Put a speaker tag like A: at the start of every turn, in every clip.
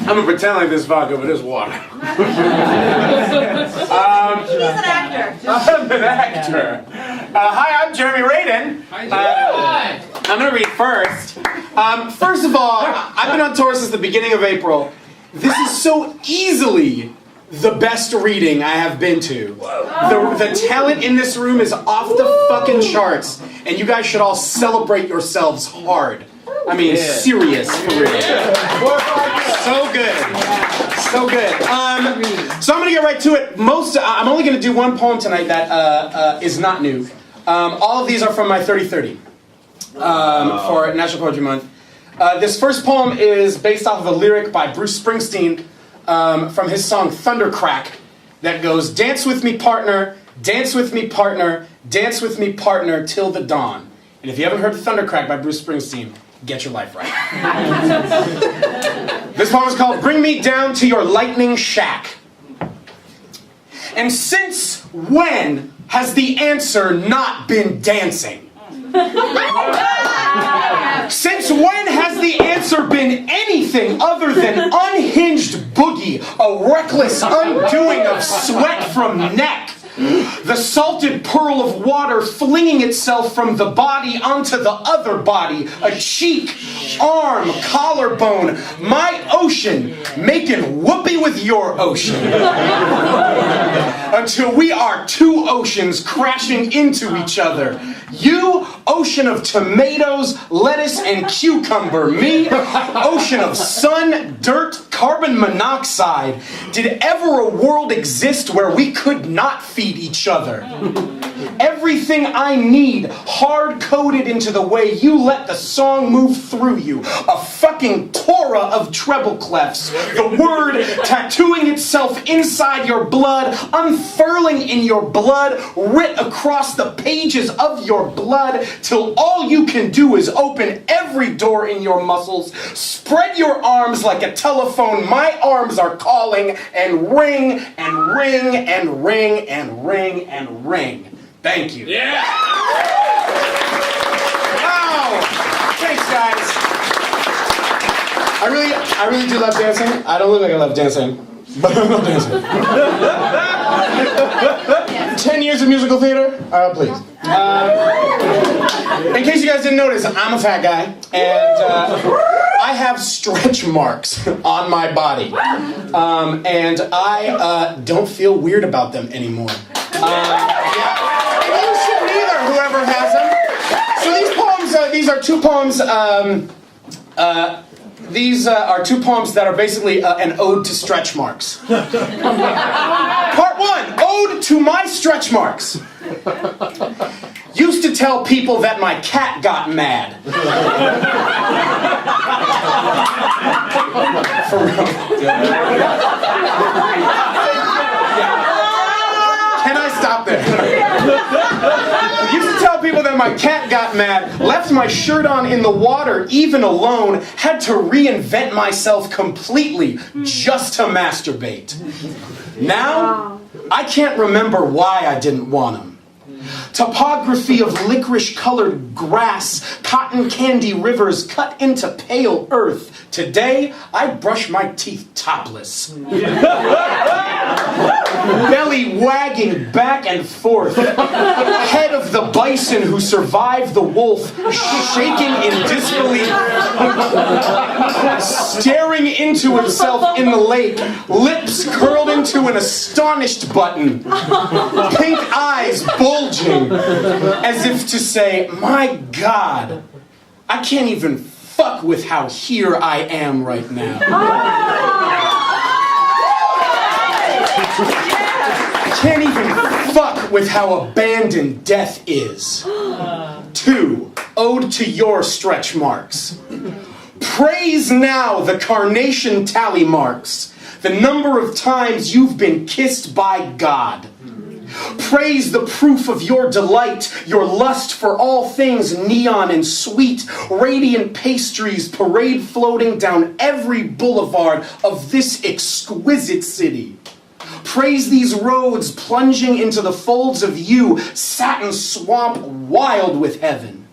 A: I'm gonna pretend like this vodka, but it's water.
B: He's an actor.
A: I'm an actor. Hi, I'm Jeremy Radin.
C: Hi.
A: I'm gonna read first. First of all, I've been on tour since the beginning of April. This is so easily the best reading I have been to. The talent in this room is off the fucking charts, and you guys should all celebrate yourselves hard. I mean, serious, for real. So good. So good. So I'm gonna get right to it. I'm only gonna do one poem tonight that is not new. All of these are from my 30-30 for National Poetry Month. This first poem is based off of a lyric by Bruce Springsteen from his song Thundercrack that goes, dance with me partner, dance with me partner, dance with me partner till the dawn. And if you haven't heard Thundercrack by Bruce Springsteen, get your life right. This poem is called Bring Me Down to Your Lightning Shack. And since when has the answer not been dancing? Since when has the answer been anything other than unhinged boogie, a reckless undoing of sweat from neck? The salted pearl of water flinging itself from the body onto the other body, a cheek, arm, collarbone, my ocean, making whoopee with your ocean. Until we are two oceans crashing into each other. You, ocean of tomatoes, lettuce, and cucumber. Me, ocean of sun, dirt, carbon monoxide. Did ever a world exist where we could not feed each other? Everything I need hard-coded into the way you let the song move through you. A fucking Torah of treble clefs. The word tattooing itself inside your blood, unfurling in your blood, writ across the pages of your blood, till all you can do is open every door in your muscles, spread your arms like a telephone. My arms are calling, and ring, and ring, and ring, and ring, and ring. Thank you.
C: Yeah!
A: Wow! Thanks, guys. I really do love dancing. I don't look like I love dancing, but I love dancing. 10 years of musical theater? Please. In case you guys didn't notice, I'm a fat guy, and I have stretch marks on my body. And I don't feel weird about them anymore. Yeah. You shouldn't either, whoever has them. So these poems, these are two poems, these are two poems that are basically an ode to stretch marks. Part one, ode to my stretch marks. Used to tell people that my cat got mad. For real. Can I stop there? Used to tell people that my cat got mad, left my shirt on in the water, even alone, had to reinvent myself completely just to masturbate. Now, I can't remember why I didn't want him. Topography of licorice-colored grass, cotton candy rivers cut into pale earth. Today, I brush my teeth topless. Belly wagging back and forth. Head of the bison who survived the wolf, shaking in disbelief. Staring into itself in the lake, lips curled into an astonished button. Pink eyes bulging, as if to say, my God, I can't even fuck with how here I am right now. I can't even fuck with how abandoned death is. 2, ode to your stretch marks. Praise now the carnation tally marks, the number of times you've been kissed by God. Praise the proof of your delight, your lust for all things neon and sweet, radiant pastries parade floating down every boulevard of this exquisite city. Praise these roads plunging into the folds of you, satin swamp wild with heaven.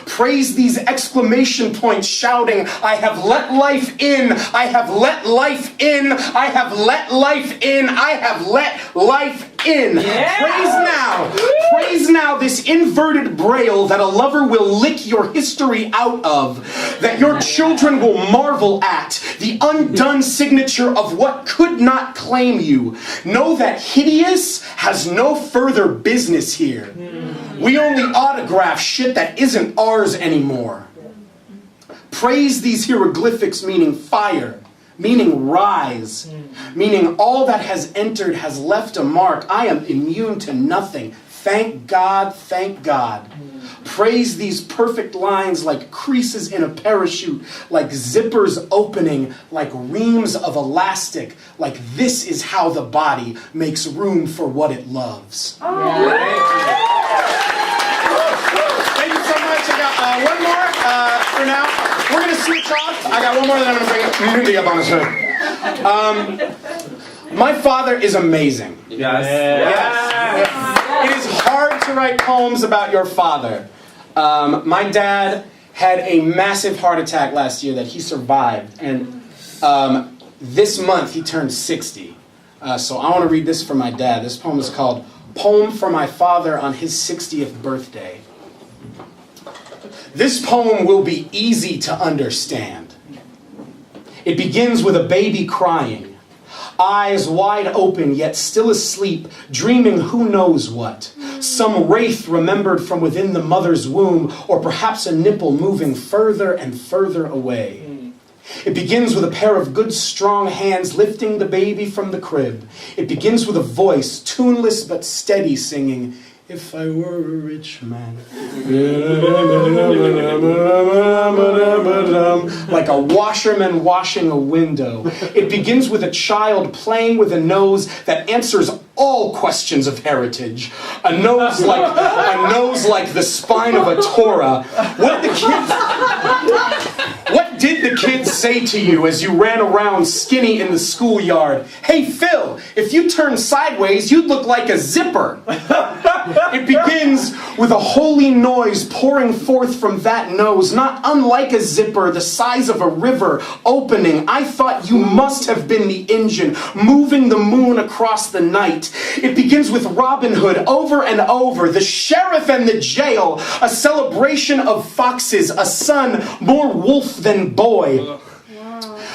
A: Praise these exclamation points shouting, I have let life in, I have let life in, I have let life in, I have let life in. Yeah. Praise now this inverted braille that a lover will lick your history out of, that your children will marvel at, the undone signature of what could not claim you. Know that hideous has no further business here. We only autograph shit that isn't ours anymore. Praise these hieroglyphics meaning fire, meaning rise, meaning all that has entered has left a mark. I am immune to nothing. Thank God, thank God. Praise these perfect lines like creases in a parachute, like zippers opening, like reams of elastic, like this is how the body makes room for what it loves. Thank you so much. I got one more for now. We're going to switch off. I got one more, then I'm going to bring Mindy up on the hood. My father is amazing. Yes. It is hard to write poems about your father. My dad had a massive heart attack last year that he survived. And this month he turned 60. So I want to read this for my dad. This poem is called Poem for My Father on His 60th Birthday. This poem will be easy to understand. It begins with a baby crying, eyes wide open yet still asleep, dreaming who knows what. Some wraith remembered from within the mother's womb, or perhaps a nipple moving further and further away. It begins with a pair of good strong hands lifting the baby from the crib. It begins with a voice, tuneless but steady, singing, if I were a rich man. Like a washerman washing a window. It begins with a child playing with a nose that answers all questions of heritage. A nose like the spine of a Torah. What did the kids say to you as you ran around skinny in the schoolyard? Hey Phil, if you turned sideways, you'd look like a zipper. It begins with a holy noise pouring forth from that nose, not unlike a zipper the size of a river opening. I thought you must have been the engine moving the moon across the night. It begins with Robin Hood over and over, the sheriff and the jail, a celebration of foxes, a son more wolf than boy.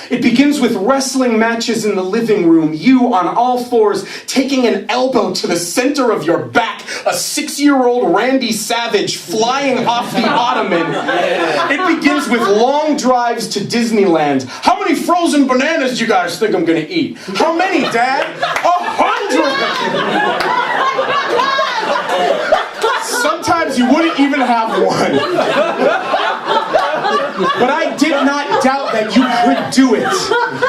A: It begins with wrestling matches in the living room, you on all fours taking an elbow to the center of your back, a 6-year-old Randy Savage flying off the ottoman. It begins with long drives to Disneyland. How many frozen bananas do you guys think I'm gonna eat? How many, Dad? 100! Sometimes you wouldn't even have one. But I did not doubt that you could do it.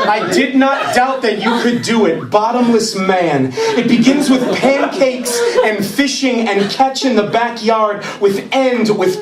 A: I did not doubt that you could do it. Bottomless man. It begins with pancakes and fishing and catch in the backyard, with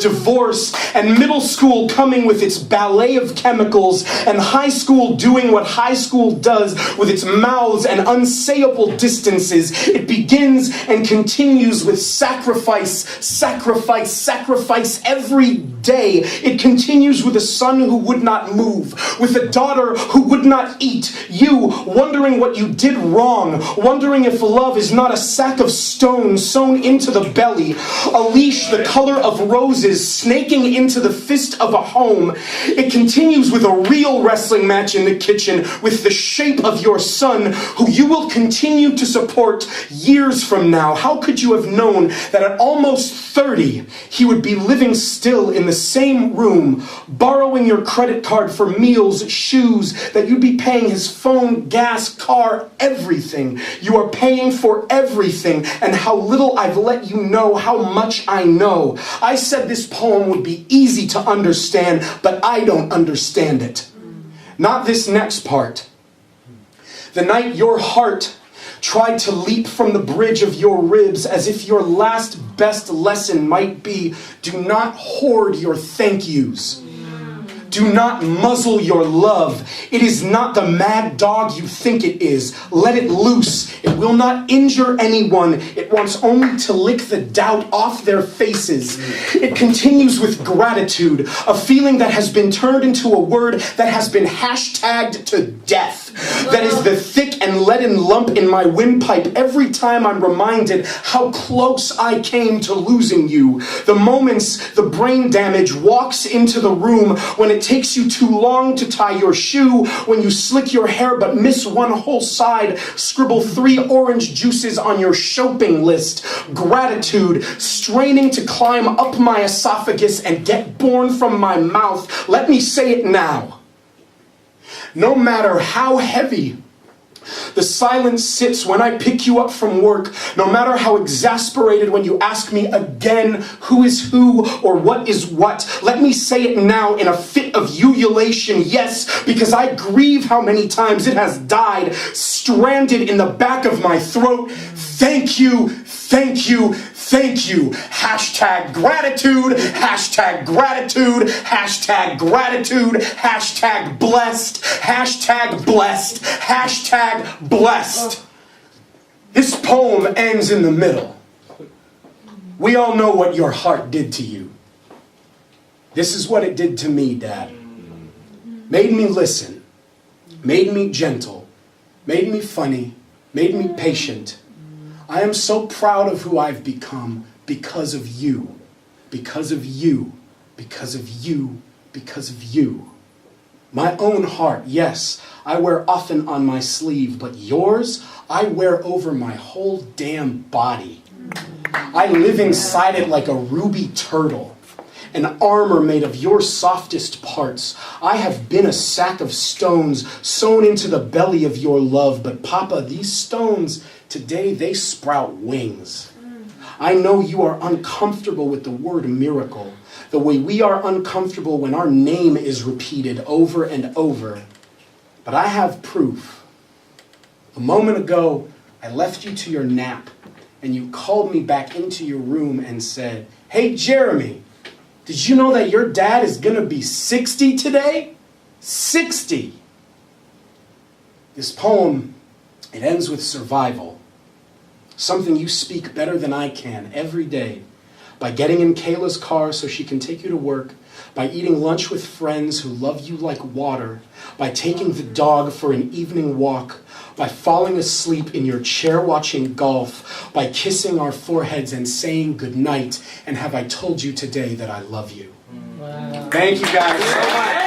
A: divorce, and middle school coming with its ballet of chemicals, and high school doing what high school does with its mouths and unsayable distances. It begins and continues with sacrifice, sacrifice, sacrifice every day. It continues with a son who would not move, with a daughter who would not eat, you wondering what you did wrong, wondering if love is not a sack of stones sewn into the belly, a leash the color of roses snaking into the fist of a home. It continues with a real wrestling match in the kitchen with the shape of your son, who you will continue to support years from now. How could you have known that at almost 30, he would be living still in the same room, borrowing your credit card for meals, shoes, that you'd be paying his phone, gas, car, everything. You are paying for everything, and how little I've let you know how much I know. I said this poem would be easy to understand, but I don't understand it. Not this next part. The night your heart tried to leap from the bridge of your ribs, as if your last best lesson might be, do not hoard your thank yous. Do not muzzle your love. It is not the mad dog you think it is. Let it loose. It will not injure anyone. It wants only to lick the doubt off their faces. It continues with gratitude, a feeling that has been turned into a word that has been hashtagged to death. That is the thick and leaden lump in my windpipe every time I'm reminded how close I came to losing you. The moments the brain damage walks into the room, when it takes you too long to tie your shoe, when you slick your hair but miss one whole side, scribble 3 orange juices on your shopping list. Gratitude, straining to climb up my esophagus and get born from my mouth. Let me say it now. No matter how heavy the silence sits when I pick you up from work, no matter how exasperated when you ask me again who is who or what is what, let me say it now in a fit of ululation, yes, because I grieve how many times it has died, stranded in the back of my throat. Thank you, thank you, thank you. Hashtag gratitude, hashtag gratitude, hashtag gratitude, hashtag blessed, hashtag blessed, hashtag blessed. This poem ends in the middle. We all know what your heart did to you. This is what it did to me, Dad. Made me listen, made me gentle, made me funny, made me patient. I am so proud of who I've become because of you, because of you, because of you, because of you. My own heart, yes, I wear often on my sleeve, but yours, I wear over my whole damn body. I live inside it like a ruby turtle, an armor made of your softest parts. I have been a sack of stones sewn into the belly of your love, but Papa, these stones, today they sprout wings. I know you are uncomfortable with the word miracle, the way we are uncomfortable when our name is repeated over and over. But I have proof. A moment ago, I left you to your nap, and you called me back into your room and said, "Hey, Jeremy, did you know that your dad is going to be 60 today? 60. This poem, it ends with survival. Something you speak better than I can every day. By getting in Kayla's car so she can take you to work. By eating lunch with friends who love you like water. By taking the dog for an evening walk. By falling asleep in your chair watching golf. By kissing our foreheads and saying goodnight. And have I told you today that I love you?" Wow. Thank you guys so much.